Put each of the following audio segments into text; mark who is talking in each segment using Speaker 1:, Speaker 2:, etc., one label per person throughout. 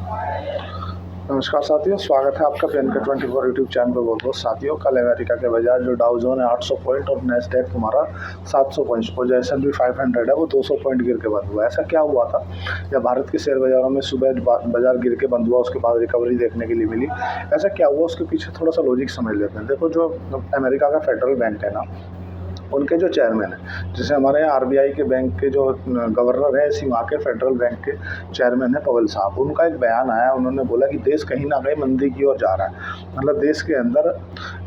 Speaker 1: नमस्कार साथियों, स्वागत है आपका PNK 24 यूट्यूब चैनल पर। बहुत बहुत साथियों, कल अमेरिका के बाजार जो डाउ जोन है 800 पॉइंट और नेस्डैक तुम्हारा 700 पॉइंट और जो S&P 500 है वो 200 पॉइंट गिर के बंद हुआ। ऐसा क्या हुआ था? या भारत के शेयर बाजारों में सुबह बाजार गिर के बंद हुआ, उसके बाद रिकवरी देखने के लिए मिली। ऐसा क्या हुआ, उसके पीछे थोड़ा सा लॉजिक समझ लेते हैं। देखो, जो अमेरिका का फेडरल बैंक है ना, उनके जो चेयरमैन हैं, जैसे हमारे यहाँ RBI के बैंक के जो गवर्नर है, इसी वहाँ के फेडरल बैंक के चेयरमैन है पवेल साहब। उनका एक बयान आया, उन्होंने बोला कि देश कहीं ना कहीं मंदी की ओर जा रहा है। मतलब देश के अंदर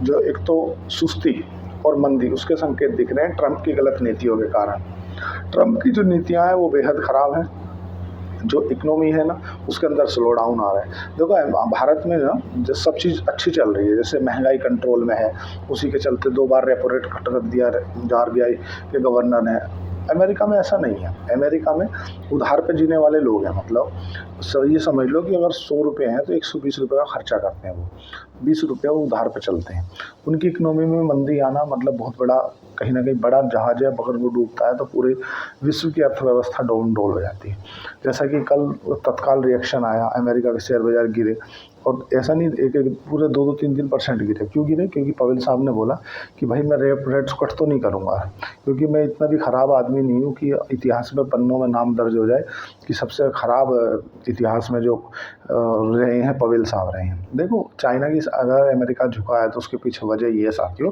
Speaker 1: जो एक तो सुस्ती और मंदी, उसके संकेत दिख रहे हैं ट्रंप की गलत नीतियों के कारण। ट्रंप की जो नीतियाँ हैं वो बेहद ख़राब हैं। जो इकोनॉमी है ना, उसके अंदर स्लो डाउन आ रहा है। देखो, भारत में ना जो सब चीज़ अच्छी चल रही है, जैसे महंगाई कंट्रोल में है, उसी के चलते 2 बार रेपो रेट कट कर दिया जो RBI के गवर्नर ने। अमेरिका में ऐसा नहीं है। अमेरिका में उधार पे जीने वाले लोग हैं। मतलब ये समझ लो कि अगर 100 रुपये हैं तो 120 रुपये का खर्चा करते हैं वो, 20 रुपये वो उधार पे चलते हैं। उनकी इकोनॉमी में मंदी आना मतलब बहुत बड़ा, कहीं ना कहीं बड़ा जहाज है, अगर वो डूबता है तो पूरे विश्व की अर्थव्यवस्था डाउन डोल हो जाती है। जैसा कि कल तत्काल रिएक्शन आया, अमेरिका के शेयर बाजार गिरे, और ऐसा नहीं एक पूरे 2-3% गिरे। क्यों गिरे? क्योंकि पवेल साहब ने बोला कि भाई मैं रेट्स कट तो नहीं करूँगा, क्योंकि मैं इतना भी ख़राब आदमी नहीं हूँ कि इतिहास में पन्नों में नाम दर्ज हो जाए कि सबसे ख़राब इतिहास में जो रहे हैं पवेल साहब रहे हैं। देखो, चाइना की अगर अमेरिका झुका है तो उसके पीछे वजह ये है साथियों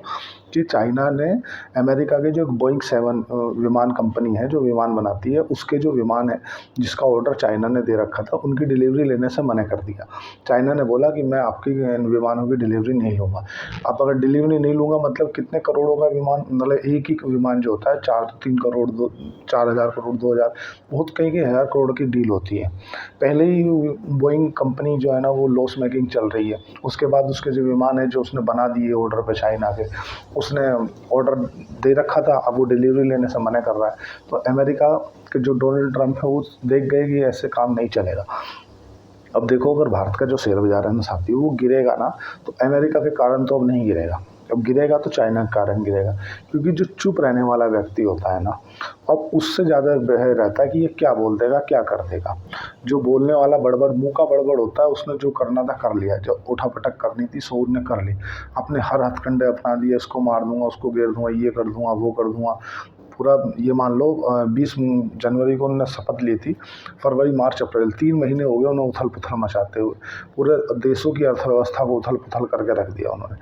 Speaker 1: कि चाइना ने अमेरिका के जो बोइंग 7 विमान कंपनी है, जो विमान बनाती है, उसके जो विमान है जिसका ऑर्डर चाइना ने दे रखा था, उनकी डिलीवरी लेने से मना कर दिया। चाइना ने बोला कि मैं आपकी विमानों की डिलीवरी नहीं लूँगा। अब अगर डिलीवरी नहीं लूँगा मतलब कितने करोड़ों का विमान, मतलब एक ही विमान जो होता है 3 करोड़ 4,000 करोड़ 2,000, बहुत कई हज़ार करोड़ की डील होती है। पहले ही बोइंग कंपनी जो है ना वो लॉस मेकिंग चल रही है। उसके बाद उसके जो विमान है जो उसने बना दिए ऑर्डर पे चाइना के, उसने ऑर्डर दे रखा था, अब वो डिलीवरी लेने से मना कर रहा है। तो अमेरिका के जो डोनाल्ड ट्रंप है वो देख गए कि ऐसे काम नहीं चलेगा। अब देखो, अगर भारत का जो शेयर बाजार है ना साथियों, वो गिरेगा ना तो अमेरिका के कारण तो अब नहीं गिरेगा। अब गिरेगा तो चाइना के कारण गिरेगा, क्योंकि जो चुप रहने वाला व्यक्ति होता है ना, अब उससे ज़्यादा वह रहता है कि ये क्या बोल देगा, क्या कर देगा। जो बोलने वाला बड़बड़, मुँह का बड़बड़ होता है, उसने जो करना था कर लिया, जो उठापटक करनी थी सो ने कर ली, अपने हर हथकंडे अपना दिए, इसको मार दूंगा, उसको गिर दूंगा, ये कर दूंगा, वो कर दूंगा। पूरा ये मान लो 20 जनवरी को उन्होंने शपथ ली थी, फरवरी मार्च अप्रैल 3 महीने हो गए उन्हें उथल पुथल मचाते हुए, पूरे देशों की अर्थव्यवस्था को उथल पुथल करके रख दिया उन्होंने।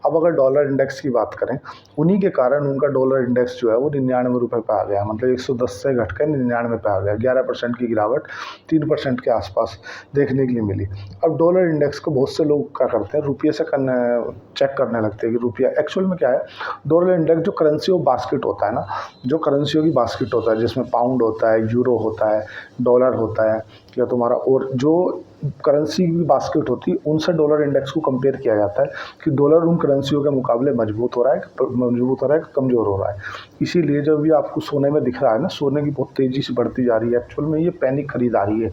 Speaker 1: अब अगर डॉलर इंडेक्स की बात करें, उन्हीं के कारण उनका डॉलर इंडेक्स जो है वो 99 रुपये पे आ गया। मतलब 110 से घट कर 99 पे आ गया। 11% की गिरावट 3% के आसपास देखने के लिए मिली। अब डॉलर इंडेक्स को बहुत से लोग क्या करते हैं, रुपये से चेक करने लगते हैं कि रुपया एक्चुअल में क्या है। डॉलर इंडेक्स जो करेंसी ऑफ बास्केट होता है ना, जो करेंसियों की बास्केट होता है, जिसमें पाउंड होता है, यूरो होता है, डॉलर होता है, या तुम्हारा और जो करेंसी की बास्केट होती है, उनसे डॉलर इंडेक्स को कंपेयर किया जाता है कि डॉलर उन करेंसियों के मुकाबले मजबूत हो रहा है कि कमज़ोर हो रहा है। इसीलिए जब भी आपको सोने में दिख रहा है ना, सोने की बहुत तेज़ी से बढ़ती जा रही है, एक्चुअल में ये पैनिक खरीदारी है।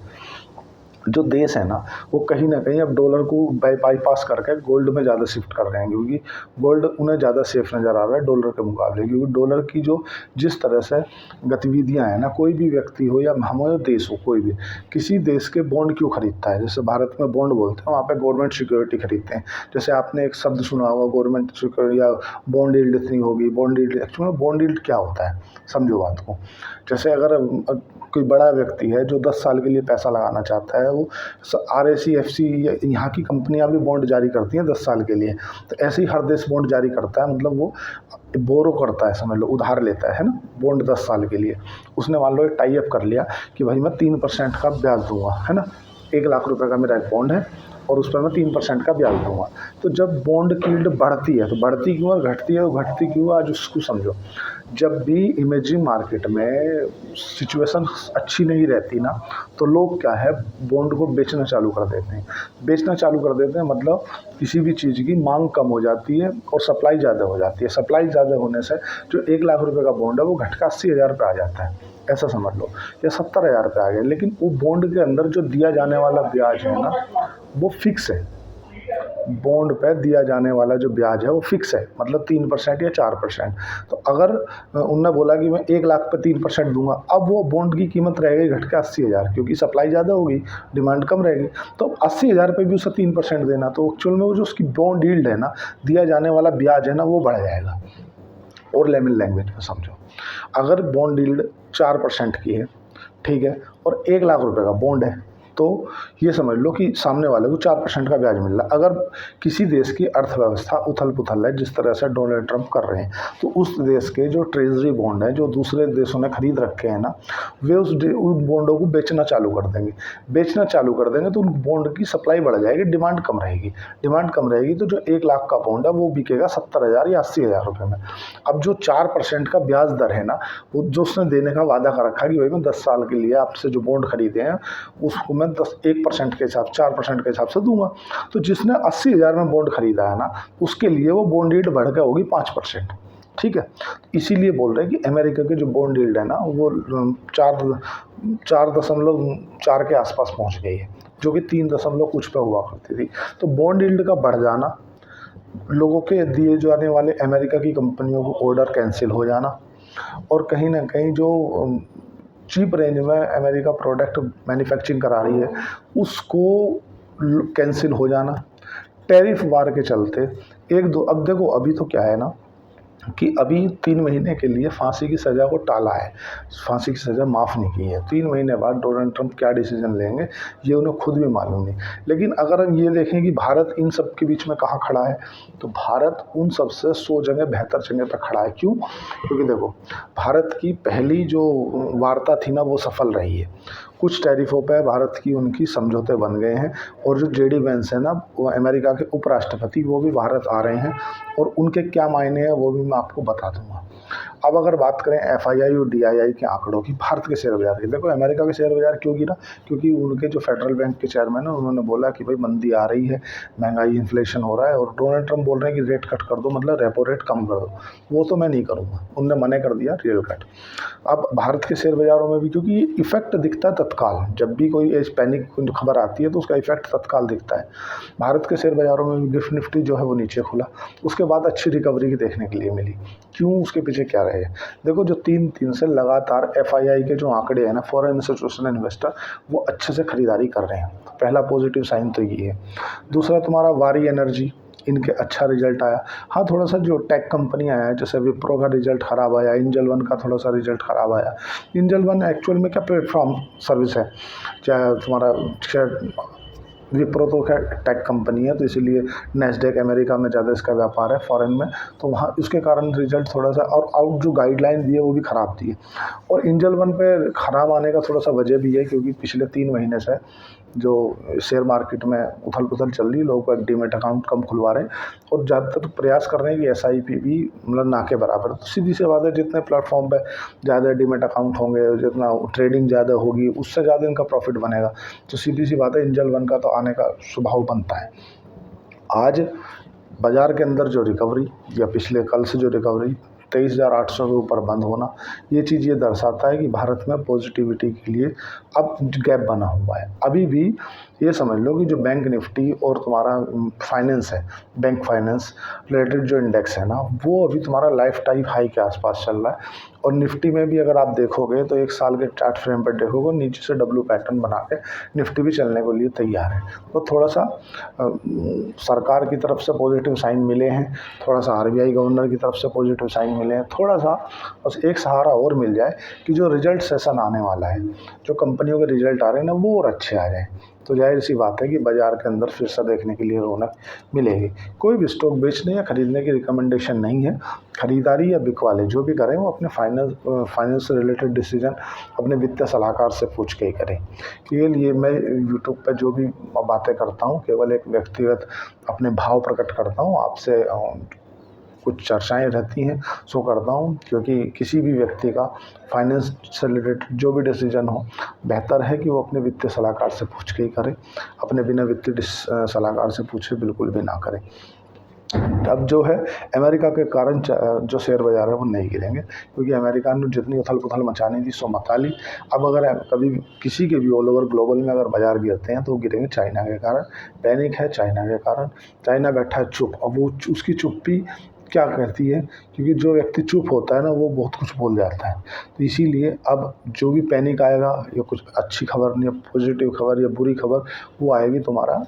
Speaker 1: जो देश है ना, वो कहीं ना कहीं अब डॉलर को बाईपास करके गोल्ड में ज़्यादा शिफ्ट कर रहे हैं, क्योंकि गोल्ड उन्हें ज़्यादा सेफ नज़र आ रहा है डॉलर के मुकाबले। क्योंकि डॉलर की जो जिस तरह से गतिविधियां हैं ना, कोई भी व्यक्ति हो या हमारे देश हो, कोई भी किसी देश के बॉन्ड क्यों खरीदता है। जैसे भारत में बॉन्ड बोलते हैं, वहाँ पे गवर्नमेंट सिक्योरिटी खरीदते हैं। जैसे आपने एक शब्द सुना होगा, गवर्नमेंट सिक्योरिटी या बॉन्ड यील्ड इतनी होगी। Bond yield, actually bond yield क्या होता है, समझो बात को। जैसे अगर कोई बड़ा व्यक्ति है जो 10 साल के लिए पैसा लगाना चाहता है, वो RAC, FC यहाँ की कंपनियां भी बॉन्ड जारी करती हैं 10 साल के लिए। तो ऐसे ही हर देश बॉन्ड जारी करता है, मतलब वो बोरो करता है, समझ लो उधार लेता है ना, बॉन्ड 10 साल के लिए। उसने मान लो एक टाई अप कर लिया कि भाई मैं 3% का ब्याज दूंगा, है ना। 1 लाख रुपए का मेरा एक बॉन्ड है और उस पर मैं 3% का ब्याज दूंगा। तो जब बॉन्ड की यील्ड बढ़ती है तो बढ़ती क्यों है, घटती है तो घटती क्यों है, आज उसको समझो। जब भी इमेजिंग मार्केट में सिचुएशन अच्छी नहीं रहती ना, तो लोग क्या है, बॉन्ड को बेचना चालू कर देते हैं। बेचना चालू कर देते हैं मतलब किसी भी चीज़ की मांग कम हो जाती है और सप्लाई ज़्यादा हो जाती है। सप्लाई ज़्यादा होने से जो 1 लाख रुपए का बॉन्ड है वो घट कर 80,000 पे आ जाता है, ऐसा समझ लो, या 70,000 पे आ गया। लेकिन वो बॉन्ड के अंदर जो दिया जाने वाला ब्याज है ना, वो फिक्स है। बॉन्ड पे दिया जाने वाला जो ब्याज है वो फिक्स है, मतलब 3% या 4%। तो अगर उनने बोला कि मैं 1 लाख पे 3% दूंगा, अब वो बॉन्ड की कीमत रहेगी घट के 80,000, क्योंकि सप्लाई ज़्यादा होगी, डिमांड कम रहेगी। तो 80,000 पे भी उसे 3% देना, तो एक्चुअल में वो जो उसकी बॉन्ड यील्ड है ना, दिया जाने वाला ब्याज है ना, वो बढ़ जाएगा। और लेमन लैंग्वेज में समझो, अगर बॉन्ड यील्ड 4% की है, ठीक है, और 1 लाख रुपए का बॉन्ड है, तो ये समझ लो कि सामने वाले को 4% का ब्याज मिल रहा है। अगर किसी देश की अर्थव्यवस्था उथल पुथल है, जिस तरह से डोनाल्ड ट्रंप कर रहे हैं, तो उस देश के जो ट्रेजरी बॉन्ड है, जो दूसरे देशों ने खरीद रखे हैं ना, वे उन बॉन्डों को बेचना चालू कर देंगे। बेचना चालू कर देंगे तो उन बॉन्ड की सप्लाई बढ़ जाएगी, डिमांड कम रहेगी। डिमांड कम रहेगी तो जो 1 लाख का बॉन्ड है वो बिकेगा 70,000 या 80,000 रुपये में। अब जो 4% का ब्याज दर है ना, वो जो उसने देने का वादा कर रखा है कि भाई मैं 10 साल के लिए आपसे जो बॉन्ड खरीदे हैं उसको मैं 1% के हिसाब 4% के हिसाब से दूंगा। तो जिसने 80,000 में बॉन्ड खरीदा है ना, उसके लिए वो बॉन्ड यील्ड बढ़ के होगी 5%। ठीक है, इसीलिए बोल रहे हैं कि अमेरिका के जो बॉन्ड यील्ड है ना, वो 4.4 के आसपास पहुंच गई है, जो कि 3 दशमलव कुछ पे हुआ करती थी। तो बॉन्ड यील्ड का बढ़ जाना, लोगों के दिए जाने वाले अमेरिका की कंपनियों को ऑर्डर कैंसिल हो जाना, और कहीं ना कहीं जो चीप रेंज में अमेरिका प्रोडक्ट मैन्युफैक्चरिंग करा रही है उसको कैंसिल हो जाना, टैरिफ वार के चलते अब देखो, अभी तो क्या है ना कि अभी 3 महीने के लिए फांसी की सज़ा को टाला है, फांसी की सज़ा माफ़ नहीं की है। 3 महीने बाद डोनाल्ड ट्रंप क्या डिसीजन लेंगे ये उन्हें खुद भी मालूम नहीं। लेकिन अगर हम ये देखें कि भारत इन सब के बीच में कहाँ खड़ा है, तो भारत उन सब से 100 जगह बेहतर जगह पर खड़ा है। क्यों? क्योंकि देखो, भारत की पहली जो वार्ता थी ना, वो सफल रही है। कुछ टैरिफों पर भारत की उनकी समझौते बन गए हैं, और जो जेडी वेंस है ना, वो अमेरिका के उपराष्ट्रपति, वो भी भारत आ रहे हैं, और उनके क्या मायने हैं वो भी मैं आपको बता दूंगा। अब अगर बात करें FII और DII के आंकड़ों की, भारत के शेयर बाजार की, देखो अमेरिका के शेयर बाजार क्यों गिरा? क्योंकि उनके जो फेडरल बैंक के चेयरमैन है, उन्होंने बोला कि भाई मंदी आ रही है, महंगाई इन्फ्लेशन हो रहा है, और डोनाल्ड ट्रंप बोल रहे हैं कि रेट कट कर दो, मतलब रेपो रेट कम कर दो। वो तो मैं नहीं करूँगा, उनने मना कर दिया रियल कट। अब भारत के शेयर बाजारों में भी, क्योंकि इफेक्ट दिखता है तत्काल, जब भी कोई पैनिक खबर आती है तो उसका इफेक्ट तत्काल दिखता है। भारत के शेयर बाजारों में भी गिफ्ट निफ्टी जो है वो नीचे खुला, उसके बाद अच्छी रिकवरी की देखने के लिए मिली। क्यों? उसके पीछे क्या रहे? देखो, जो 3 से लगातार FII के जो आंकड़े हैं ना, फॉरेन इंस्टीट्यूशनल इन्वेस्टर, वो अच्छे से खरीदारी कर रहे हैं। पहला पॉजिटिव साइन तो ये है। दूसरा, तुम्हारा वारी एनर्जी, इनके अच्छा रिजल्ट आया। हाँ, थोड़ा सा जो टेक कंपनी आया है, जैसे विप्रो का रिजल्ट ख़राब आया, एंजल वन का थोड़ा सा रिजल्ट ख़राब आया। एंजल वन एक्चुअल में क्या प्लेटफॉर्म सर्विस है, चाहे तुम्हारा विप्रो तो खैर टेक कंपनी है, तो इसीलिए नैस्डैक अमेरिका में ज़्यादा इसका व्यापार है, फॉरेन में, तो वहाँ उसके कारण रिजल्ट थोड़ा सा, और आउट जो गाइडलाइन दी है वो भी ख़राब दी है। और एंजल वन पे ख़राब आने का थोड़ा सा वजह भी है, क्योंकि पिछले 3 महीने से जो शेयर मार्केट में उथल पुथल चल रही है, लोग डीमेट अकाउंट कम खुलवा रहे हैं, और ज़्यादातर प्रयास कर रहे हैं कि SIP भी मतलब ना के बराबर। तो सीधी सी बात है, जितने प्लेटफॉर्म पे ज़्यादा डीमेट अकाउंट होंगे, जितना ट्रेडिंग ज़्यादा होगी, उससे ज़्यादा इनका प्रॉफिट बनेगा। तो सीधी सी बात है, एंजल वन का तो आने का स्वभाव बनता है। आज बाज़ार के अंदर जो रिकवरी, या पिछले कल से जो रिकवरी 23,800 के ऊपर बंद होना, ये चीज़ ये दर्शाता है कि भारत में पॉजिटिविटी के लिए अब गैप बना हुआ है। अभी भी ये समझ लो कि जो बैंक निफ्टी और तुम्हारा फाइनेंस है, बैंक फाइनेंस रिलेटेड जो इंडेक्स है ना, वो अभी तुम्हारा लाइफ टाइम हाई के आसपास चल रहा है। और निफ्टी में भी अगर आप देखोगे तो 1 साल के चार्ट फ्रेम पर देखोगे, नीचे से W पैटर्न बना के निफ्टी भी चलने के लिए तैयार है। तो थोड़ा सा सरकार की तरफ से पॉजिटिव साइन मिले हैं, थोड़ा सा RBI गवर्नर की तरफ से पॉजिटिव साइन मिले हैं, थोड़ा सा बस एक सहारा और मिल जाए कि जो रिजल्ट सेशन आने वाला है, जो कंपनियों के रिजल्ट आ रहे हैं ना, वो और अच्छे आ जाएँ, तो जाहिर सी बात है कि बाज़ार के अंदर फिर से देखने के लिए रौनक मिलेगी। कोई भी स्टॉक बेचने या खरीदने की रिकमेंडेशन नहीं है। खरीदारी या बिकवाली जो भी करें, वो अपने फाइनेंस से रिलेटेड डिसीजन अपने वित्तीय सलाहकार से पूछ के ही करें। केवल ये मैं यूट्यूब पर जो भी बातें करता हूँ, केवल एक व्यक्तिगत अपने भाव प्रकट करता हूँ, आपसे कुछ चर्चाएं रहती हैं सो करता हूँ, क्योंकि किसी भी व्यक्ति का फाइनेंस से रिलेटेड जो भी डिसीजन हो, बेहतर है कि वो अपने वित्तीय सलाहकार से पूछ के ही करे। अपने बिना वित्तीय सलाहकार से पूछे बिल्कुल भी ना करें। अब जो है अमेरिका के कारण जो शेयर बाज़ार है वो नहीं गिरेंगे, क्योंकि अमेरिका ने जितनी उथल पुथल मचानी थी सो मचा ली। अब अगर कभी किसी के भी ऑल ओवर ग्लोबल में अगर बाज़ार गिरते हैं तो वो गिरेंगे चाइना के कारण। पैनिक है चाइना के कारण, चाइना बैठा है चुप। अब वो उसकी चुप्पी क्या कहती है, क्योंकि जो व्यक्ति चुप होता है ना वो बहुत कुछ बोल जाता है। तो इसीलिए अब जो भी पैनिक आएगा या कुछ अच्छी खबर या पॉजिटिव खबर या बुरी खबर वो आएगी तुम्हारा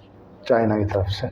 Speaker 1: चाइना की तरफ से।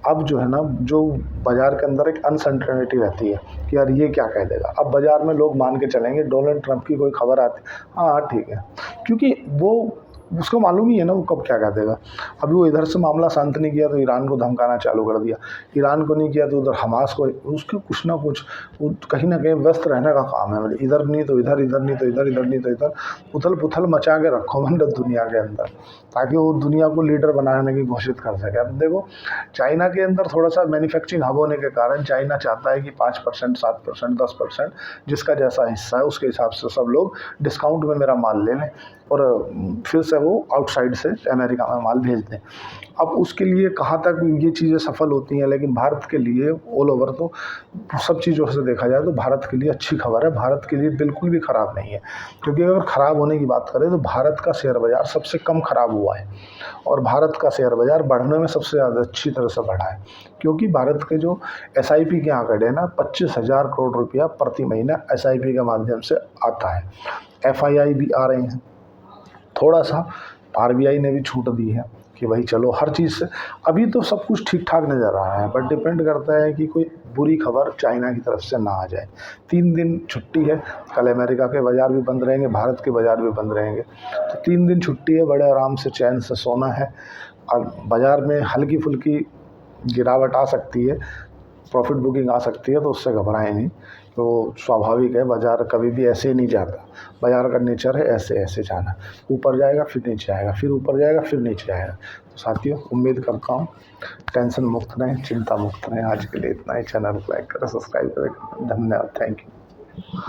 Speaker 1: अब जो है ना, जो बाज़ार के अंदर एक अनसर्टेनिटी रहती है कि यार ये क्या कह देगा। अब बाज़ार में लोग मान के चलेंगे डोनाल्ड ट्रंप की कोई खबर आती, हाँ ठीक है, क्योंकि वो उसको मालूम ही है ना वो कब क्या कह देगा। अभी वो इधर से मामला शांत नहीं किया तो ईरान को धमकाना चालू कर दिया, ईरान को नहीं किया तो उधर हमास को। उसके कुछ ना कुछ वो कहीं ना कहीं व्यस्त रहने का काम है। मतलब इधर नहीं तो इधर, इधर नहीं तो इधर, इधर नहीं तो इधर, उथल पुथल मचा के रखो मतलब दुनिया के अंदर, ताकि वो दुनिया को लीडर बनाने की कोशिश कर सके। अब देखो चाइना के अंदर थोड़ा सा मैन्युफैक्चरिंग हब होने के कारण चाइना चाहता है कि 5%, 7%, 10% जिसका जैसा हिस्सा है उसके हिसाब से सब लोग डिस्काउंट में मेरा माल ले लें और फिर से वो आउटसाइड से अमेरिका में माल भेज दें। अब उसके लिए कहाँ तक ये चीज़ें सफल होती हैं, लेकिन भारत के लिए ऑल ओवर तो सब चीज़ों से देखा जाए तो भारत के लिए अच्छी खबर है, भारत के लिए बिल्कुल भी ख़राब नहीं है। क्योंकि अगर ख़राब होने की बात करें तो भारत का शेयर बाज़ार सबसे कम ख़राब हुआ है और भारत का शेयर बाज़ार बढ़ने में सबसे ज़्यादा अच्छी तरह से बढ़ा है। क्योंकि भारत के जो SIP के आंकड़े ना 25,000 करोड़ रुपया प्रति महीना SIP के माध्यम से आता है। FII भी आ रहे हैं, थोड़ा सा RBI ने भी छूट दी है कि भाई चलो हर चीज़ से अभी तो सब कुछ ठीक ठाक नज़र आ रहा है, बट डिपेंड करता है कि कोई बुरी खबर चाइना की तरफ से ना आ जाए। 3 दिन छुट्टी है, कल अमेरिका के बाज़ार भी बंद रहेंगे, भारत के बाज़ार भी बंद रहेंगे, तो 3 दिन छुट्टी है, बड़े आराम से चैन से सोना है। और बाज़ार में हल्की फुल्की गिरावट आ सकती है, प्रॉफिट बुकिंग आ सकती है, तो उससे घबराएं नहीं। तो स्वाभाविक है, बाज़ार कभी भी ऐसे ही नहीं जाता, बाज़ार का नेचर है ऐसे ऐसे जाना, ऊपर जाएगा फिर नीचे आएगा, फिर ऊपर जाएगा फिर नीचे आएगा। तो साथियों उम्मीद करता हूँ टेंशन मुक्त रहें, चिंता मुक्त रहें। आज के लिए इतना ही। चैनल को लाइक करें, सब्सक्राइब करें। धन्यवाद, थैंक यू।